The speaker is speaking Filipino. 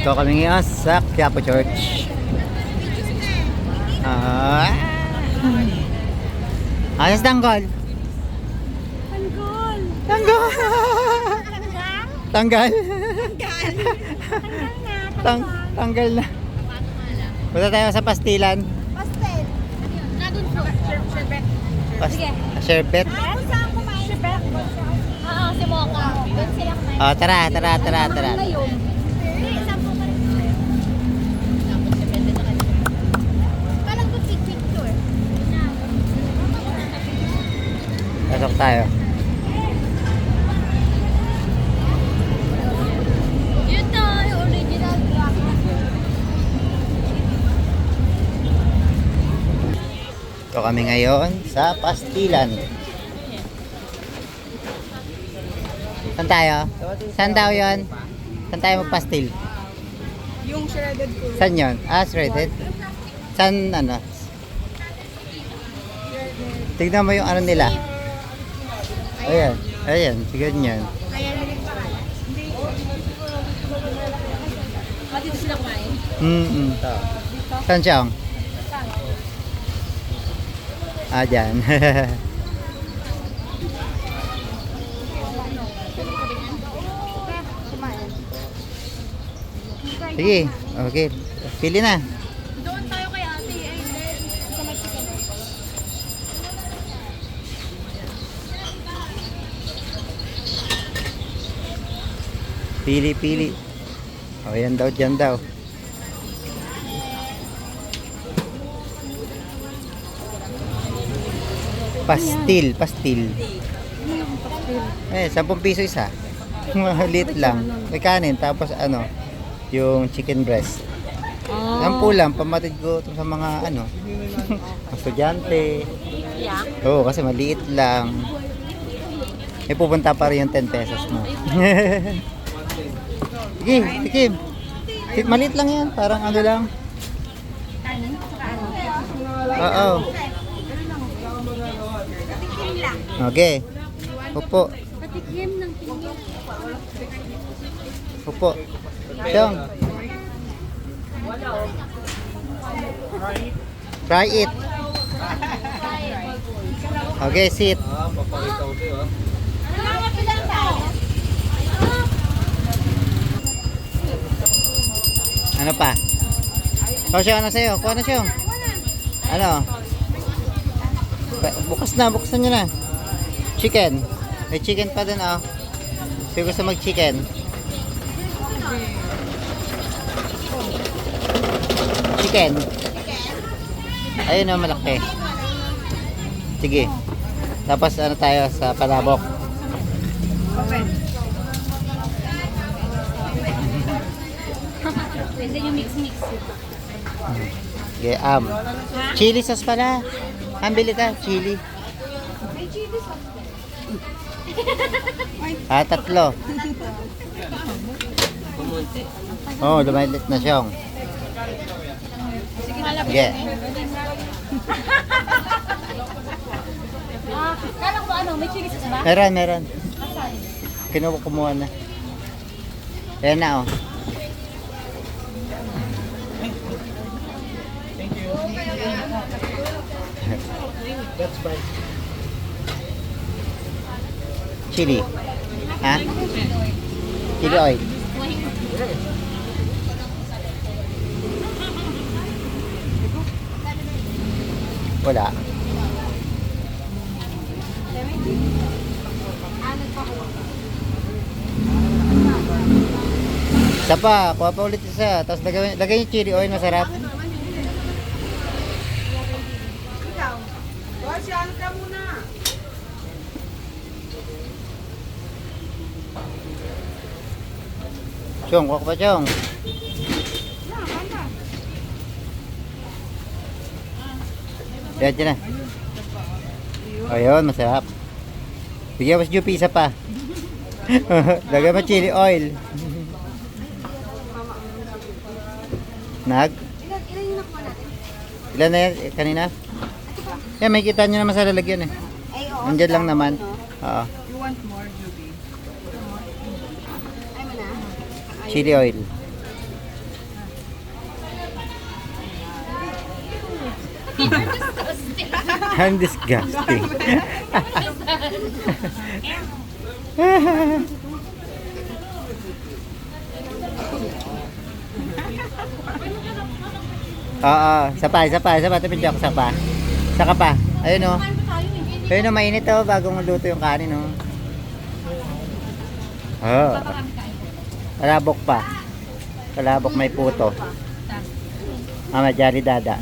So kami ngayon sa Quiapo Church. Ayos tanggol. Tanggol. Tanggol. Tanggal. Tanggal na. Punta tayo sa pastilan. Pastel. Dragon fruit. Sherbet. Sige. Sherbet. Kung saan kumain? Sherbet. Oo, si Mocha. Doon sila kumain. Oh, tara. Hindi, sampo ka rin. Parang good picture. Pasok tayo. Yun na, yung original dragon. So kami ngayon sa pastilan. Saan tayo? Saan daw yun? Saan tayo magpastil? Yung shredded fruit. Saan yun? Shredded? Saan ano? Tignan mo yung ano nila. Ayan, ganyan. Dito sila kumain. Saan siya? Dyan. Sige, okay. Pili na. Doon tayo kay ate. Sa Mexican. Pili. Yan daw, dyan daw. Pastil. 10 piso isa. Maliit lang. May kanin, tapos ano, yung chicken breast. Sampu lang, pamatid ko ito sa mga estudyante. Oo, kasi maliit lang. May pupunta pa rin yung 10 pesos mo. Sige, tikim. Maliit lang yan, parang ano lang. Oo. Okay. Upo. Patikim ng tingin. Upo. Siyong. Try it. Okay, sit. Ano pa? So, Siyong, ano sa'yo? Kuha na, Siyong. Ano? Bukas na nyo na. Chicken. May chicken pa din, oh. Sino gusto mag-chicken? Chicken. Ayun, oh, malaki. Sige. Tapos ano tayo sa palabok. Pwede yung mix. Okay, chili sauce pala. Bili ta, chili. May chili sauce. 3. Oh, lumalit na siyang. Sige. Kala ko may chili sauce ba? Meron. Kumuha na. Ayan na, oh. That's fine. Chili. Ha? Chili oil. Wala. Isa pa, kuha pa ulit isa. Tapos lagay yung chili oil, masarap. Saan ka muna? Chong, kuha ka pa, Chong. Diyan na. Ayun, masarap. Bigyan mo si Jupi isa pa. Lagay mo chili oil. Ilan yung nakuha natin? Ilan na yan? Kanina? Yan, may kita nyo naman sa lalagyan eh. Ay, oo. Nandyan lang naman. Oo. You want more, Juby? Ay mo na. Chili oil. Ang disgusting. Oo, isa pa, tapos ako, sapa. Saka pa, ayun o. Ayun o, mainit o, bagong luto yung kanin o. Oo. Kalabok pa. Kalabok may puto. Mama, jari dada.